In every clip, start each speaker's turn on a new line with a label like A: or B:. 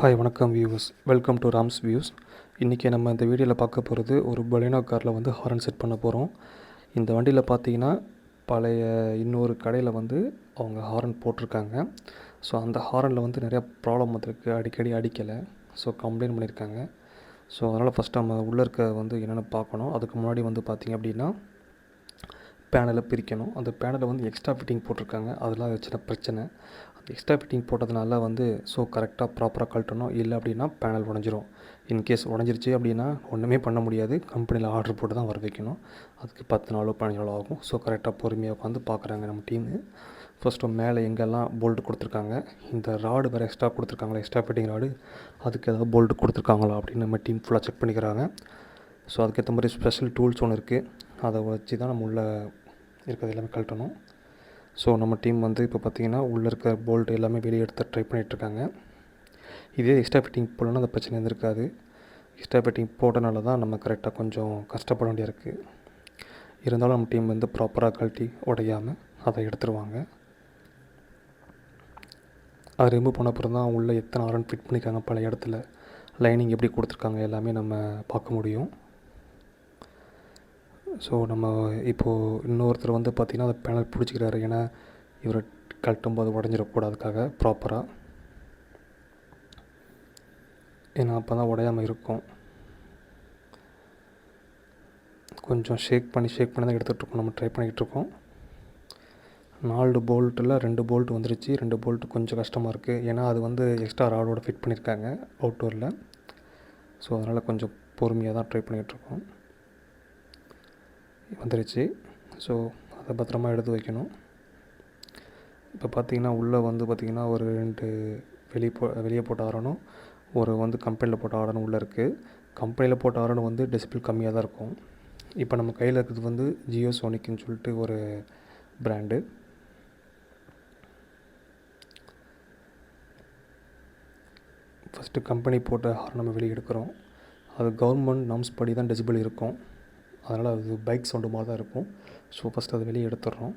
A: Hi வணக்கம் viewers, welcome to rams views. இன்றைக்கி நம்ம இந்த வீடியோவில் பார்க்க போகிறது ஒரு பலினோ காரில் வந்து ஹாரன் செட் பண்ண போகிறோம். இந்த வண்டியில் பார்த்தீங்கன்னா பழைய இன்னொரு கடையில் வந்து அவங்க ஹாரன் போட்டிருக்காங்க. ஸோ அந்த ஹாரனில் வந்து நிறையா ப்ராப்ளம் வந்திருக்கு, அடிக்கடி அடிக்கலை. ஸோ கம்ப்ளைண்ட் பண்ணியிருக்காங்க. ஸோ அதனால் ஃபஸ்ட் நம்ம உள்ளே இருக்க வந்து என்னென்னு பார்க்கணும். அதுக்கு முன்னாடி வந்து பார்த்திங்க அப்படின்னா பேனலை பிரிக்கணும். அந்த பேனலை வந்து எக்ஸ்ட்ரா ஃபிட்டிங் போட்டிருக்காங்க, அதெல்லாம் சின்ன பிரச்சனை. அந்த எக்ஸ்ட்ரா ஃபிட்டிங் போட்டதுனால வந்து ஸோ கரெக்டாக ப்ராப்பராக கழட்டணும். இல்லை அப்படின்னா பேனல் உடஞ்சிரும். இன்கேஸ் உடஞ்சிருச்சு அப்படின்னா ஒன்றுமே பண்ண முடியாது, கம்பெனியில் ஆர்டர் போட்டு தான் வர வைக்கணும். அதுக்கு 10 நாளோ 15 நாளோ ஆகும். ஸோ கரெக்டாக பொறுமையாக உட்காந்து பார்க்குறாங்க நம்ம டீமு. ஃபஸ்ட்டு மேலே எங்கெல்லாம் போல்ட்டு கொடுத்துருக்காங்க, இந்த ராடு வேறு எக்ஸ்ட்ரா கொடுத்துருக்காங்களா, எக்ஸ்ட்ரா ஃபிட்டிங் ராடு, அதுக்கு ஏதாவது போல்ட்டு கொடுத்துருக்காங்களா அப்படின்னு நம்ம டீம் ஃபுல்லாக செக் பண்ணிக்கிறாங்க. ஸோ அதுக்கேற்ற மாதிரி ஸ்பெஷல் டூல்ஸ் ஒன்று இருக்குது, அதை வச்சு தான் நம்ம உள்ளே இருக்கிறது எல்லாமே கழட்டணும். ஸோ நம்ம டீம் வந்து இப்போ பார்த்திங்கன்னா உள்ளே இருக்க போல்ட் எல்லாமே வெளியே எடுத்து ட்ரை பண்ணிகிட்ருக்காங்க. இதே எக்ஸ்ட்ரா ஃபிட்டிங் போடலன்னா அந்த பிரச்சனை இருந்திருக்காது. எக்ஸ்ட்ரா ஃபிட்டிங் போட்டனால தான் நம்ம கரெக்டாக கொஞ்சம் கஷ்டப்பட வேண்டியா இருக்குது. இருந்தாலும் நம்ம டீம் வந்து ப்ராப்பராக கழட்டி உடையாமல் அதை எடுத்துருவாங்க. அதை ரிமூவ் பண்ண அப்புறம் தான் உள்ளே எத்தனை ஆரன் ஃபிட் பண்ணியிருக்காங்க, பல இடத்துல லைனிங் எப்படி கொடுத்துருக்காங்க எல்லாமே நம்ம பார்க்க முடியும். ஸோ நம்ம இப்போது இன்னொருத்தர் வந்து பார்த்திங்கன்னா அந்த பேனல் பிடிச்சிக்கிறாரு, ஏன்னா இவரை கழட்டும் போது உடஞ்சிடக்கூடாதுக்காக ப்ராப்பராக, ஏன்னா அப்போ தான் உடையாமல் இருக்கும். கொஞ்சம் ஷேக் பண்ணி தான் எடுத்துகிட்ருக்கோம், நம்ம ட்ரை பண்ணிக்கிட்டுருக்கோம். 4 போல்ட்டில் 2 போல்ட் வந்துருச்சு. 2 போல்ட்டு கொஞ்சம் கஷ்டமாக இருக்குது, ஏன்னா அது வந்து எக்ஸ்ட்ரா ராடோட ஃபிட் பண்ணியிருக்காங்க அவுட்டோரில். ஸோ அதனால் கொஞ்சம் பொறுமையாக தான் ட்ரை பண்ணிகிட்ருக்கோம். வந்துருச்சு. ஸோ அதை பத்திரமா எடுத்து வைக்கணும். இப்போ பார்த்திங்கன்னா உள்ளே வந்து பார்த்திங்கன்னா ஒரு 2 வெளியே போட்ட ஆரணும், ஒரு வந்து கம்பெனியில் போட்ட ஆரணும் உள்ளே இருக்குது. கம்பெனியில் போட்ட ஆரணும் வந்து டெசிபிள் கம்மியாக தான் இருக்கும். இப்போ நம்ம கையில் இருக்கிறது வந்து ஜியோ சோனிக்னு சொல்லிட்டு ஒரு பிராண்டு. ஃபஸ்ட்டு கம்பெனி போட்ட ஹார்ன் நம்ம வெளியே எடுக்கிறோம். அது கவர்மெண்ட் நார்ம்ஸ் படி தான் டெசிபிள் இருக்கும், அதனால் அது பைக் சவுண்டு மாதிரி தான் இருக்கும். ஸோ ஃபஸ்ட்டு அதை வெளியே எடுத்துடுறோம்.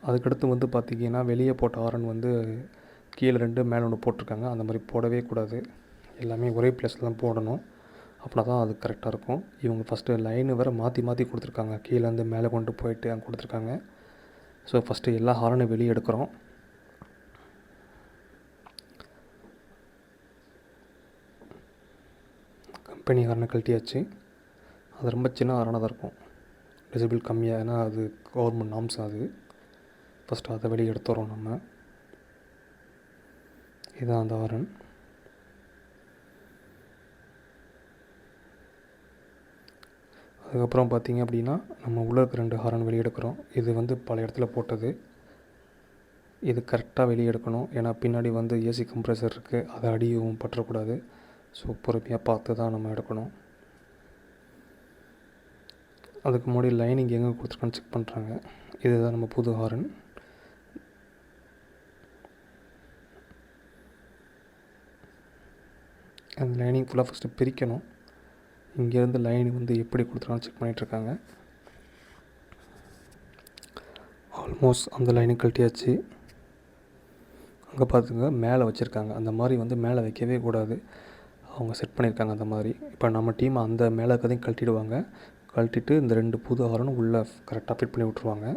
A: அதுக்கடுத்து வந்து பார்த்திங்கன்னா வெளியே போட்ட ஹாரன் வந்து கீழே 2 மேலே 1 போட்டிருக்காங்க. அந்த மாதிரி போடவே கூடாது, எல்லாமே ஒரே பிளேஸில் தான் போடணும். அப்படின்னா தான் அது கரெக்டாக இருக்கும். இவங்க ஃபஸ்ட்டு லைனு வேறு மாற்றி கொடுத்துருக்காங்க, கீழேருந்து மேலே கொண்டு போயிட்டு அங்கே கொடுத்துருக்காங்க. ஸோ ஃபஸ்ட்டு எல்லா ஹாரனையும் வெளியே எடுக்கிறோம். கம்பெனி ஹாரனை கழட்டியாச்சு. அது ரொம்ப சின்ன ஹாரனாக தான் இருக்கும், டெசிபிள் கம்மியாக, ஏன்னா அது கவர்மெண்ட் நார்ம்ஸ். அது ஃபஸ்ட்டு அதை வெளியே எடுத்துறோம் நம்ம. இதுதான் அந்த ஹாரன். அதுக்கப்புறம் பார்த்திங்க அப்படின்னா நம்ம உள்ளே இருக்க 2 ஹாரன் வெளியே எடுக்கிறோம். இது வந்து பல இடத்துல போட்டது, இது கரெக்டாக வெளியே எடுக்கணும். ஏன்னா பின்னாடி வந்து ஏசி கம்ப்ரெசர் இருக்குது, அதை அடியும் பற்றக்கூடாது. ஸோ பொறுமையாக பார்த்து தான் நம்ம எடுக்கணும். அதுக்கு முன்னாடி லைனிங் எங்கே கொடுத்துருக்கான்னு செக் பண்ணுறாங்க. இதுதான் நம்ம புது ஹாரன். அந்த லைனிங் ஃபுல்லாக ஃபஸ்ட்டு பிரிக்கணும். இங்கேருந்து லைனிங் வந்து எப்படி கொடுத்துருக்கான்னு செக் பண்ணிகிட்ருக்காங்க. ஆல்மோஸ்ட் அந்த லைனிங் கழட்டியாச்சு. அங்கே பார்த்துங்க மேலே வச்சுருக்காங்க, அந்த மாதிரி வந்து மேலே வைக்கவே கூடாது, அவங்க செட் பண்ணியிருக்காங்க அந்த மாதிரி. இப்போ நம்ம டீம் அந்த மேலே இருக்கிறதையும் கழட்டிடுவாங்க. கழட்டிட்டு இந்த 2 புது ஹாரனும் உள்ளே கரெக்டாக ஃபிட் பண்ணி விட்ருவாங்க.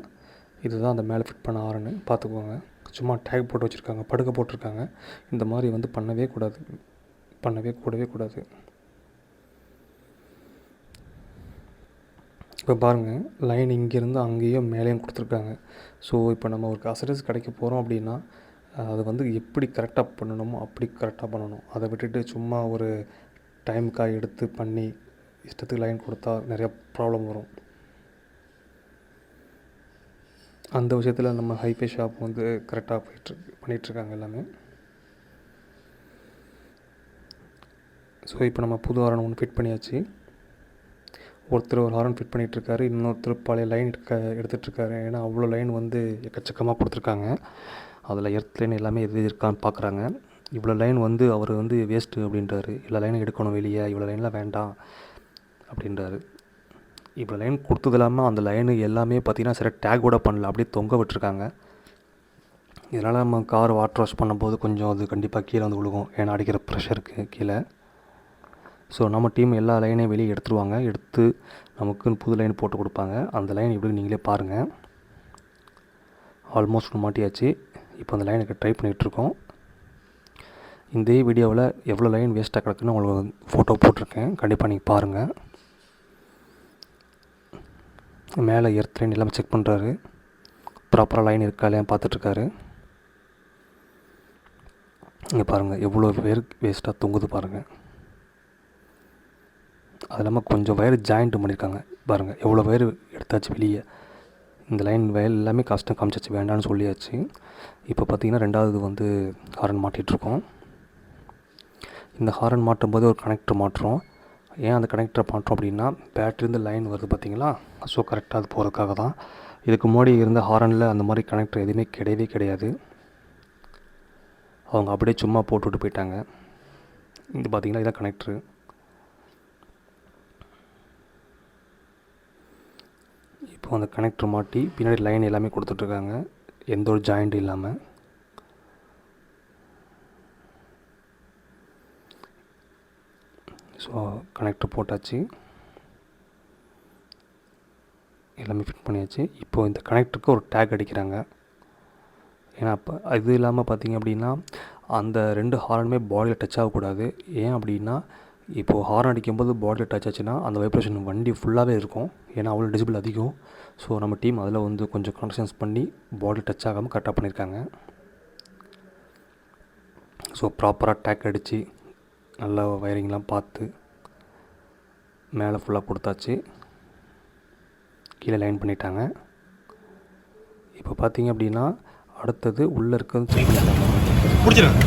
A: இதுதான் அந்த மேலே ஃபிட் பண்ண ஹாரனு, பார்த்துக்குவாங்க. சும்மா டேக் போட்டு வச்சுருக்காங்க, படுக்க போட்டிருக்காங்க. இந்த மாதிரி வந்து பண்ணவே கூடாது. இப்போ பாருங்கள், லைன் இங்கேருந்து அங்கேயும் மேலேயும் கொடுத்துருக்காங்க. ஸோ இப்போ நம்ம ஒரு அசரஸ் கடைக்கு போகிறோம் அப்படின்னா அது வந்து எப்படி கரெக்டாக பண்ணணுமோ அப்படி கரெக்டாக பண்ணணும். அதை விட்டுட்டு சும்மா ஒரு டைமுக்காக எடுத்து பண்ணி இஷ்டத்துக்கு லைன் கொடுத்தா நிறையா ப்ராப்ளம் வரும். அந்த விஷயத்தில் நம்ம ஹைஃபை ஷாப் வந்து கரெக்டாக பண்ணிகிட்ருக்காங்க எல்லாமே. ஸோ இப்போ நம்ம புது ஹாரன் ஒன்று ஃபிட் பண்ணியாச்சு. ஒருத்தர் ஒரு ஹாரன் ஃபிட் பண்ணிகிட்ருக்காரு, இன்னொருத்தர் பழைய லைன் எடுத்துகிட்ருக்காரு. ஏன்னா அவ்வளோ லைன் வந்து எக்கச்சக்கமாக கொடுத்துருக்காங்க. அதில் எர்த் லைன் எல்லாமே எது இருக்கான்னு பார்க்குறாங்க. இவ்வளோ லைன் வந்து அவர் வந்து வேஸ்ட்டு அப்படின்றாரு. இவ்வளோ லைன் எடுக்கணும் வெளியே, இவ்வளோ லைன்லாம் வேண்டாம் அப்படின்றாரு. இவ்வளோ லைன் கொடுத்தது இல்லாமல் அந்த லைனு எல்லாமே பார்த்திங்கன்னா சரி டேக் கூட பண்ணல, அப்படியே தொங்க விட்டுருக்காங்க. இதனால் நம்ம கார் வாட்டர் வாஷ் பண்ணும்போது கொஞ்சம் அது கண்டிப்பாக கீழே வந்து விழுகும், ஏன்னா அடிக்கிற ப்ரெஷருக்கு கீழே. ஸோ நம்ம டீம் எல்லா லைனையும் வெளியே எடுத்துருவாங்க, எடுத்து நமக்குன்னு புது லைன் போட்டு கொடுப்பாங்க. அந்த லைன் எப்படி நீங்களே பாருங்கள். ஆல்மோஸ்ட் மாட்டியாச்சு. இப்போ அந்த லைனுக்கு ட்ரை பண்ணிகிட்ருக்கோம். இந்த வீடியோவில் எவ்வளோ லைன் வேஸ்ட்டாக கிடக்குன்னு உங்களுக்கு ஃபோட்டோ போட்டிருக்கேன், கண்டிப்பாக நீங்கள் பாருங்கள். மேலே எர்த் லைன் எல்லாமே செக் பண்ணுறாரு, ப்ராப்பராக லைன் இருக்கா இல்லையா பார்த்துட்ருக்காரு. இங்கே பாருங்கள் எவ்வளோ வேஸ்ட்டாக தொங்குது பாருங்கள். அது இல்லாமல் கொஞ்சம் வயர் ஜாயிண்ட்டு பண்ணியிருக்காங்க பாருங்கள், எவ்வளோ வயர் எடுத்தாச்சு வெளியே. இந்த லைன் வயர் எல்லாமே கஷ்டம் காமிச்சாச்சு, வேண்டான்னு சொல்லியாச்சு. இப்போ பார்த்திங்கன்னா ரெண்டாவது வந்து ஹாரன் மாட்டிகிட்ருக்கோம். இந்த ஹாரன் மாட்டும்போது ஒரு கனெக்டர் மாட்டுறோம். ஏன் அந்த கனெக்டரை மாட்டுறோம் அப்படின்னா, பேட்டரிந்து லைன் வருது பார்த்திங்களா, ஸோ கரெக்டாக அது போகிறதுக்காக தான். இதுக்கு முன்னாடி இருந்த ஹாரனில் அந்த மாதிரி கனெக்டர் எதுவுமே கிடையவே கிடையாது. அவங்க அப்படியே சும்மா போட்டுவிட்டு போயிட்டாங்க. இது பார்த்திங்கன்னா இதான் கனெக்டரு. இப்போ அந்த கனெக்டர் மாட்டி பின்னாடி லைன் எல்லாமே கொடுத்துட்ருக்காங்க, எந்த ஒரு ஜாயிண்ட் இல்லாமல். ஸோ கனெக்டர் போட்டாச்சு, எல்லாமே ஃபிட் பண்ணியாச்சு. இப்போது இந்த கனெக்டருக்கு ஒரு டேக் அடிக்கிறாங்க. ஏன்னா அப்போ இது இல்லாமல் பார்த்திங்க அப்படின்னா அந்த 2 ஹாரனுமே பாடியில் டச் ஆகக்கூடாது. ஏன் அப்படின்னா, இப்போது ஹாரன் அடிக்கும்போது பாடியில் டச் ஆச்சுன்னா அந்த வைப்ரேஷன் வண்டி ஃபுல்லாகவே இருக்கும், ஏன்னா அவ்வளோ டெசிபிள் அதிகம். ஸோ நம்ம டீம் அதில் வந்து கொஞ்சம் கான்சன்ஸ் பண்ணி பாடி டச் ஆகாமல் கரெக்டாக பண்ணியிருக்காங்க. ஸோ ப்ராப்பராக டேக் அடித்து நல்லா வயரிங்லாம் பார்த்து மேலே ஃபுல்லாக கொடுத்தாச்சு, கீழே லைன் பண்ணிட்டாங்க. இப்போ பார்த்திங்க அப்படின்னா அடுத்தது உள்ளே இருக்கிறது முடிச்சிருங்க.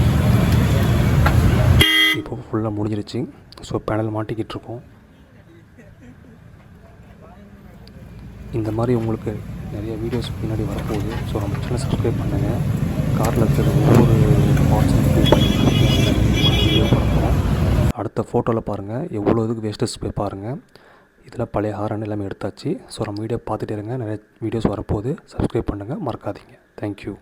A: இப்போ ஃபுல்லாக முடிஞ்சிருச்சு. ஸோ பேனல் மாட்டிக்கிட்டு இருக்கோம். இந்த மாதிரி உங்களுக்கு நிறைய வீடியோஸ் பின்னாடி வரப்போகுது. ஸோ நம்ம சேனல் சப்ஸ்கிரைப் பண்ணுங்கள். காரில் இருக்கிற ஒவ்வொரு பார்ட்ஸும் வீடியோ பார்க்குறோம். அடுத்த ஃபோட்டோவில் பாருங்கள் எவ்வளோ இதுக்கு வேஸ்டஸ் போய் பாருங்கள். இதில் பழைய ஹாரன் எல்லாமே எடுத்தாச்சு. ஸோ நம்ம வீடியோ பார்த்துட்டே இருங்க, நிறைய வீடியோஸ் வரப்போகுது. சப்ஸ்கிரைப் பண்ணுங்கள், மறக்காதீங்க. தேங்க்யூ.